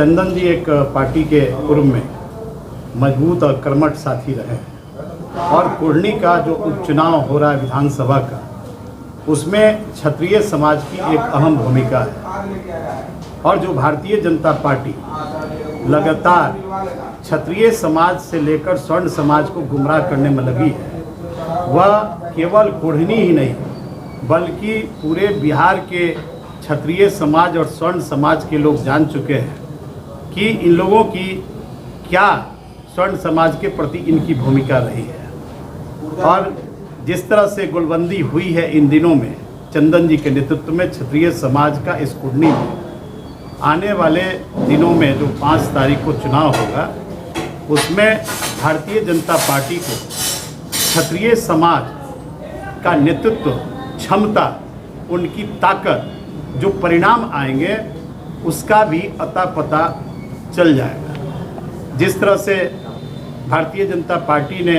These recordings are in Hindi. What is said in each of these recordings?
चंदन जी एक पार्टी के पूर्व में मजबूत और कर्मठ साथी रहे हैं और कुढ़नी का जो उपचुनाव हो रहा है विधानसभा का, उसमें क्षत्रिय समाज की एक अहम भूमिका है। और जो भारतीय जनता पार्टी लगातार क्षत्रिय समाज से लेकर स्वर्ण समाज को गुमराह करने में लगी है, वह केवल कुढ़नी ही नहीं बल्कि पूरे बिहार के क्षत्रिय समाज और स्वर्ण समाज के लोग जान चुके हैं कि इन लोगों की क्या स्वर्ण समाज के प्रति इनकी भूमिका रही है। और जिस तरह से गोलबंदी हुई है इन दिनों में चंदन जी के नेतृत्व में क्षत्रिय समाज का इस कुढ़नी में, आने वाले दिनों में जो 5 तारीख को चुनाव होगा उसमें भारतीय जनता पार्टी को क्षत्रिय समाज का नेतृत्व क्षमता, उनकी ताकत, जो परिणाम आएंगे उसका भी अता पता चल जाएगा। जिस तरह से भारतीय जनता पार्टी ने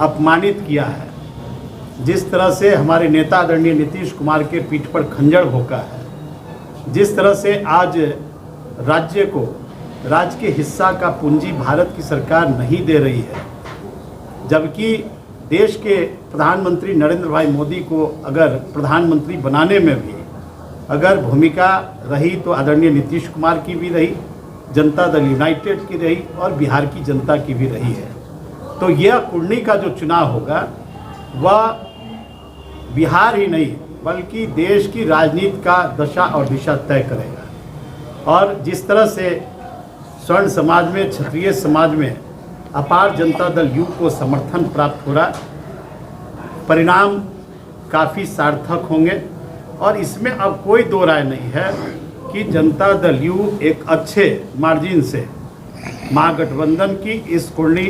अपमानित किया है, जिस तरह से हमारे नेता आदरणीय नीतीश कुमार के पीठ पर खंजर भोंका है, जिस तरह से आज राज्य को राज्य के हिस्सा का पूंजी भारत की सरकार नहीं दे रही है, जबकि देश के प्रधानमंत्री नरेंद्र भाई मोदी को अगर प्रधानमंत्री बनाने में भी अगर भूमिका रही तो आदरणीय नीतीश कुमार की भी रही, जनता दल यूनाइटेड की रही और बिहार की जनता की भी रही है। तो यह कुढ़नी का जो चुनाव होगा वह बिहार ही नहीं बल्कि देश की राजनीति का दशा और दिशा तय करेगा। और जिस तरह से स्वर्ण समाज में, क्षत्रिय समाज में अपार जनता दल यू को समर्थन प्राप्त हो रहा, परिणाम काफ़ी सार्थक होंगे। और इसमें अब कोई दो राय नहीं है कि जनता दल यू एक अच्छे मार्जिन से महागठबंधन की इस कुढ़नी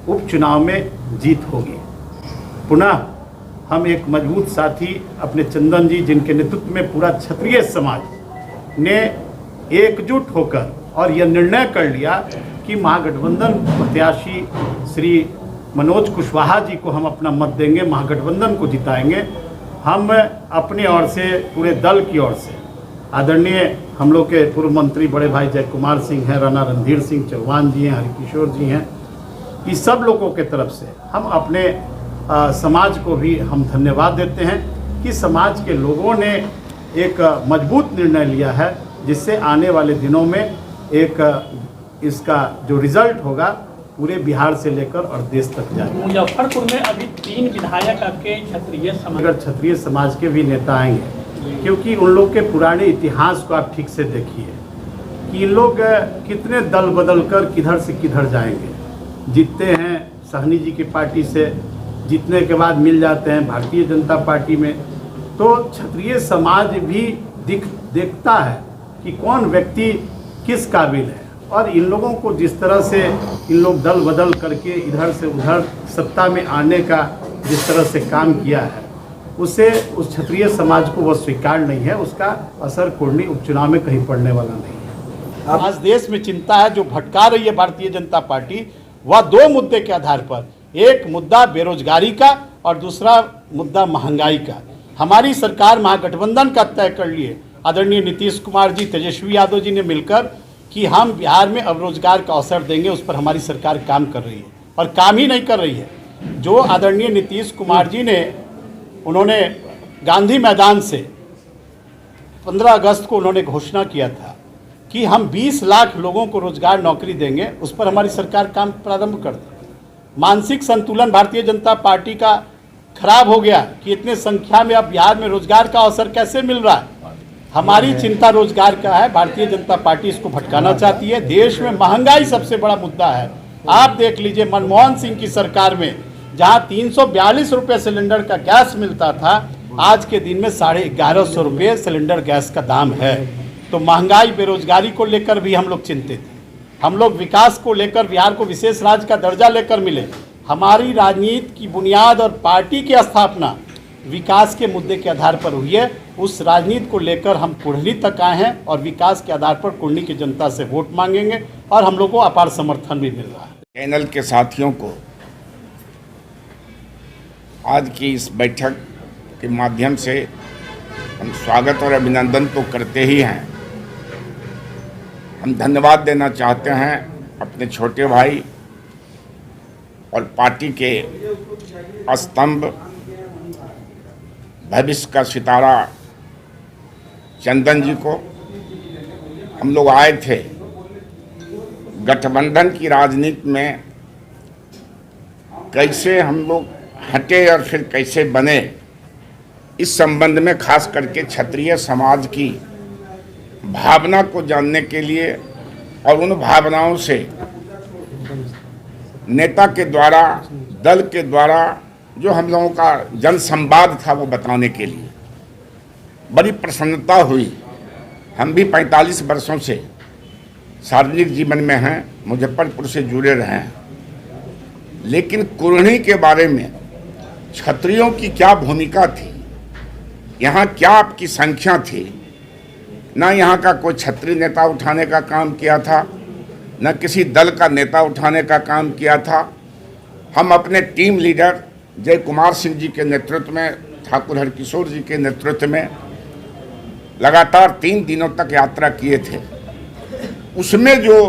उपचुनाव में जीत होगी। पुनः हम एक मजबूत साथी अपने चंदन जी, जिनके नेतृत्व में पूरा क्षत्रिय समाज ने एकजुट होकर और यह निर्णय कर लिया कि महागठबंधन प्रत्याशी श्री मनोज कुशवाहा जी को हम अपना मत देंगे, महागठबंधन को जिताएंगे। हम अपने ओर से, पूरे दल की ओर से, आदरणीय हम लोग के पूर्व मंत्री बड़े भाई जय कुमार सिंह हैं, राणा रणधीर सिंह चौहान जी हैं, हरिकिशोर जी हैं, इस सब लोगों के तरफ से हम अपने समाज को भी हम धन्यवाद देते हैं कि समाज के लोगों ने एक मजबूत निर्णय लिया है, जिससे आने वाले दिनों में एक इसका जो रिजल्ट होगा पूरे बिहार से लेकर और देश तक जाएगा। मुजफ्फरपुर में अभी 3 विधायक आपके क्षत्रिय समाज, अगर क्षत्रिय समाज के भी नेता आएंगे, क्योंकि उन लोग के पुराने इतिहास को आप ठीक से देखिए कि इन लोग कितने दल बदल कर किधर से किधर जाएंगे। जीतते हैं सहनी जी की पार्टी से, जीतने के बाद मिल जाते हैं भारतीय जनता पार्टी में। तो क्षत्रिय समाज भी देखता है कि कौन व्यक्ति किस काबिल है। और इन लोगों को जिस तरह से इन लोग दल बदल करके इधर से उधर सत्ता में आने का जिस तरह से काम किया है, उससे उस क्षत्रिय समाज को वह स्वीकार नहीं है, उसका असर कुढ़नी उपचुनाव में कहीं पड़ने वाला नहीं है। आज देश में चिंता है जो भटका रही है भारतीय जनता पार्टी, वह 2 मुद्दे के आधार पर, एक मुद्दा बेरोजगारी का और दूसरा मुद्दा महंगाई का। हमारी सरकार महागठबंधन का तय कर लिए आदरणीय नीतीश कुमार जी, तेजस्वी यादव जी ने मिलकर कि हम बिहार में अब रोजगार का अवसर देंगे, उस पर हमारी सरकार काम कर रही है। और काम ही नहीं कर रही है, जो आदरणीय नीतीश कुमार जी ने, उन्होंने गांधी मैदान से 15 अगस्त को उन्होंने घोषणा किया था कि हम 20 लाख लोगों को रोजगार नौकरी देंगे, उस पर हमारी सरकार काम प्रारंभ कर दी। मानसिक संतुलन भारतीय जनता पार्टी का खराब हो गया कि इतने संख्या में अब बिहार में रोजगार का अवसर कैसे मिल रहा है। हमारी चिंता रोजगार का है, भारतीय जनता पार्टी इसको भटकाना चाहती है। देश में महंगाई सबसे बड़ा मुद्दा है। आप देख लीजिए मनमोहन सिंह की सरकार में जहां 342 रुपये सिलेंडर का गैस मिलता था, आज के दिन में 1150 रुपये सिलेंडर गैस का दाम है। तो महंगाई, बेरोजगारी को लेकर भी हम लोग चिंतित हैं। हम लोग विकास को लेकर, बिहार को विशेष राज्य का दर्जा लेकर मिले। हमारी राजनीति की बुनियाद और पार्टी की स्थापना विकास के मुद्दे के आधार पर हुई है। उस राजनीति को लेकर हम कुढ़नी तक आए हैं और विकास के आधार पर कुढ़नी की जनता से वोट मांगेंगे और हम लोग को अपार समर्थन भी मिल रहा है। चैनल के साथियों को आज की इस बैठक के माध्यम से हम स्वागत और अभिनंदन तो करते ही हैं, हम धन्यवाद देना चाहते हैं अपने छोटे भाई और पार्टी के स्तंभ, भविष्य का सितारा चंदन जी को। हम लोग आए थे गठबंधन की राजनीति में कैसे हम लोग हटे और फिर कैसे बने, इस संबंध में खास करके क्षत्रिय समाज की भावना को जानने के लिए और उन भावनाओं से नेता के द्वारा, दल के द्वारा जो हम लोगों का जनसंवाद था वो बताने के लिए बड़ी प्रसन्नता हुई। हम भी 45 वर्षों से सार्वजनिक जीवन में हैं, मुजफ्फरपुर से जुड़े रहे हैं, लेकिन कुरहनी के बारे में क्षत्रियों की क्या भूमिका थी, यहाँ क्या आपकी संख्या थी, ना यहाँ का कोई क्षत्रिय नेता उठाने का काम किया था, न किसी दल का नेता उठाने का काम किया था। हम अपने टीम लीडर जय कुमार सिंह जी के नेतृत्व में, ठाकुर हरकिशोर जी के नेतृत्व में लगातार 3 दिनों तक यात्रा किए थे। उसमें जो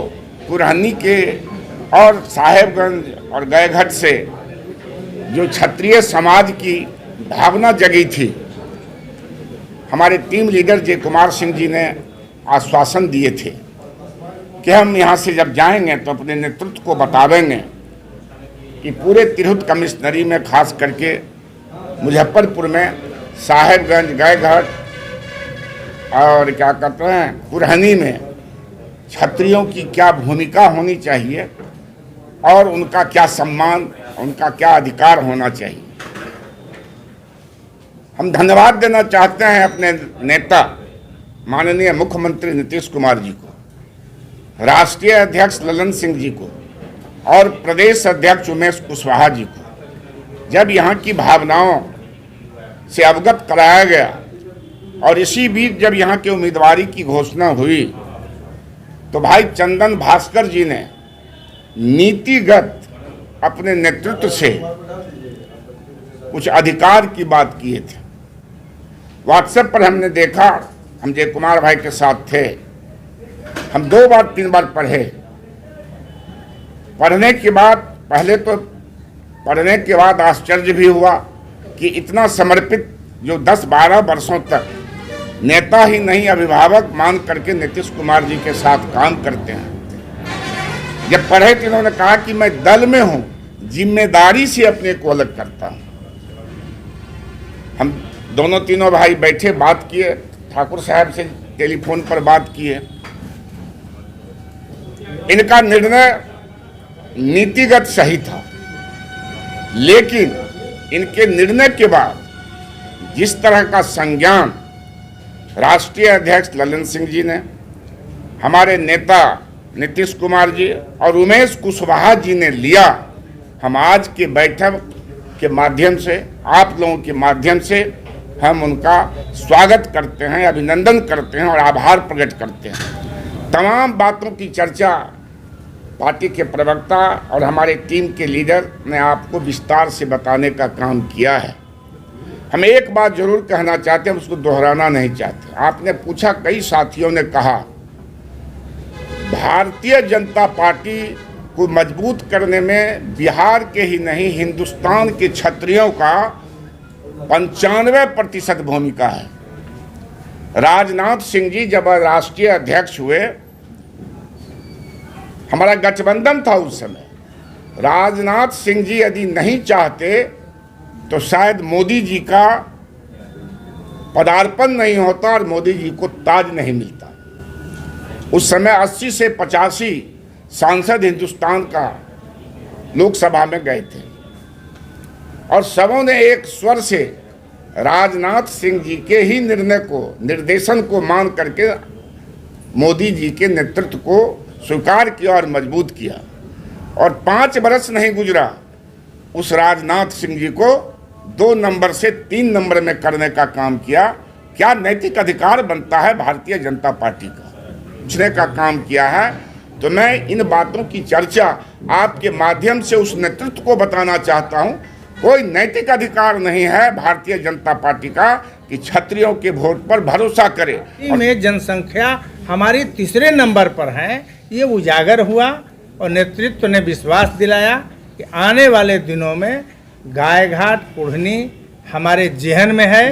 कुरहनी के और साहेबगंज और गयघट से जो क्षत्रिय समाज की भावना जगी थी, हमारे टीम लीडर जय कुमार सिंह जी ने आश्वासन दिए थे कि हम यहाँ से जब जाएंगे तो अपने नेतृत्व को बतावेंगे कि पूरे तिरहुत कमिश्नरी में, खास करके मुजफ्फरपुर में, साहेबगंज, गयघट और क्या कहते हैं कुरहनी में क्षत्रियों की क्या भूमिका होनी चाहिए और उनका क्या सम्मान, उनका क्या अधिकार होना चाहिए। हम धन्यवाद देना चाहते हैं अपने नेता माननीय मुख्यमंत्री नीतीश कुमार जी को, राष्ट्रीय अध्यक्ष ललन सिंह जी को और प्रदेश अध्यक्ष उमेश कुशवाहा जी को। जब यहाँ की भावनाओं से अवगत कराया गया और इसी बीच जब यहाँ के उम्मीदवारी की घोषणा हुई तो भाई चंदन भास्कर जी ने नीतिगत अपने नेतृत्व से कुछ अधिकार की बात किए थे। व्हाट्सएप पर हमने देखा, हम जय कुमार भाई के साथ थे, हम 2 बार 3 बार पढ़े। पढ़ने के बाद पहले तो पढ़ने के बाद आश्चर्य भी हुआ कि इतना समर्पित जो 10-12 वर्षों तक नेता ही नहीं अभिभावक मान करके नीतीश कुमार जी के साथ काम करते हैं। जब पढ़े तो इन्होंने कहा कि मैं दल में हूं, जिम्मेदारी से अपने को अलग करता हूं। हम दोनों तीनों भाई बैठे, बात किए, ठाकुर साहब से टेलीफोन पर बात किए। इनका निर्णय नीतिगत सही था, लेकिन इनके निर्णय के बाद जिस तरह का संज्ञान राष्ट्रीय अध्यक्ष ललन सिंह जी ने, हमारे नेता नीतीश कुमार जी और उमेश कुशवाहा जी ने लिया, हम आज के बैठक के माध्यम से, आप लोगों के माध्यम से हम उनका स्वागत करते हैं, अभिनंदन करते हैं और आभार प्रकट करते हैं। तमाम बातों की चर्चा पार्टी के प्रवक्ता और हमारे टीम के लीडर ने आपको विस्तार से बताने का काम किया है। हम एक बात जरूर कहना चाहते हैं, उसको दोहराना नहीं चाहते। आपने पूछा, कई साथियों ने कहा, भारतीय जनता पार्टी को मजबूत करने में बिहार के ही नहीं हिंदुस्तान के क्षत्रियों का 95% भूमिका है। राजनाथ सिंह जी जब राष्ट्रीय अध्यक्ष हुए, हमारा गठबंधन था उस समय, राजनाथ सिंह जी यदि नहीं चाहते तो शायद मोदी जी का पदार्पण नहीं होता और मोदी जी को ताज नहीं मिलता। उस समय 80 से 85 सांसद हिंदुस्तान का लोकसभा में गए थे और सबों ने एक स्वर से राजनाथ सिंह जी के ही निर्णय को, निर्देशन को मान करके मोदी जी के नेतृत्व को स्वीकार किया और मजबूत किया। और 5 वर्ष नहीं गुजरा, उस राजनाथ सिंह जी को 2 नंबर से 3 नंबर में करने का काम किया। क्या नैतिक अधिकार बनता है भारतीय जनता पार्टी का, पूछने का काम किया है। तो मैं इन बातों की चर्चा आपके माध्यम से उस नेतृत्व को बताना चाहता हूं। कोई नैतिक अधिकार नहीं है भारतीय जनता पार्टी का कि क्षत्रियों के वोट पर भरोसा करे। में जनसंख्या हमारी तीसरे नंबर पर हैं, ये उजागर हुआ और नेतृत्व ने विश्वास दिलाया कि आने वाले दिनों में गायघाट कुढ़नी हमारे जेहन में है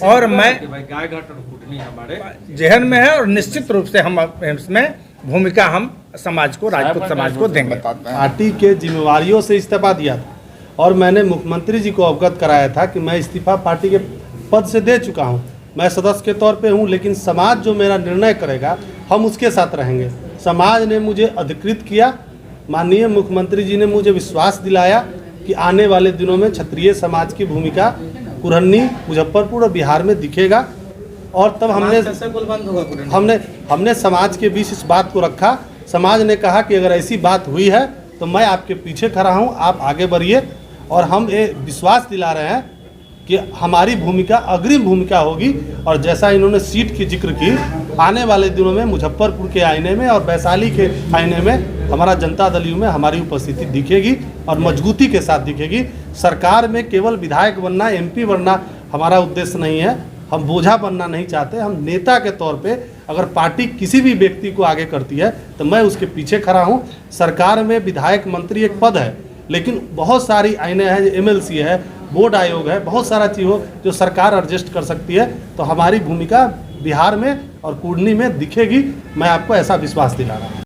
और मैं गायघाट और कुटनी हमारे जेहन में है और निश्चित रूप से हम इसमें भूमिका हम समाज को, राजपूत समाज को देंगे। पार्टी के जिम्मेवारियों से इस्तीफा दिया था और मैंने मुख्यमंत्री जी को अवगत कराया था कि मैं इस्तीफा पार्टी के पद से दे चुका हूं। मैं सदस्य के तौर पे हूं, लेकिन समाज जो मेरा निर्णय करेगा हम उसके साथ रहेंगे। समाज ने मुझे अधिकृत किया, माननीय मुख्यमंत्री जी ने मुझे विश्वास दिलाया कि आने वाले दिनों में क्षत्रिय समाज की भूमिका कुरहनी, मुजफ्फरपुर और बिहार में दिखेगा। और तब हमने समाज के बीच इस बात को रखा। समाज ने कहा कि अगर ऐसी बात हुई है तो मैं आपके पीछे खड़ा हूं, आप आगे बढ़िए। और हम ये विश्वास दिला रहे हैं कि हमारी भूमिका अग्रिम भूमिका होगी। और जैसा इन्होंने सीट की जिक्र की, आने वाले दिनों में मुजफ्फरपुर के आईने में और वैशाली के आईने में हमारा जनता दल यू में हमारी उपस्थिति दिखेगी और मजबूती के साथ दिखेगी। सरकार में केवल विधायक बनना, एमपी बनना हमारा उद्देश्य नहीं है। हम बोझा बनना नहीं चाहते। हम नेता के तौर पे अगर पार्टी किसी भी व्यक्ति को आगे करती है तो मैं उसके पीछे खड़ा हूं। सरकार में विधायक, मंत्री एक पद है, लेकिन बहुत सारी आईने हैं, एमएलसी है, बोर्ड आयोग है, बहुत सारा चीज़ हो जो सरकार एडजस्ट कर सकती है। तो हमारी भूमिका बिहार में और कुढ़नी में दिखेगी। मैं आपको ऐसा विश्वास दिला रहा हूँ।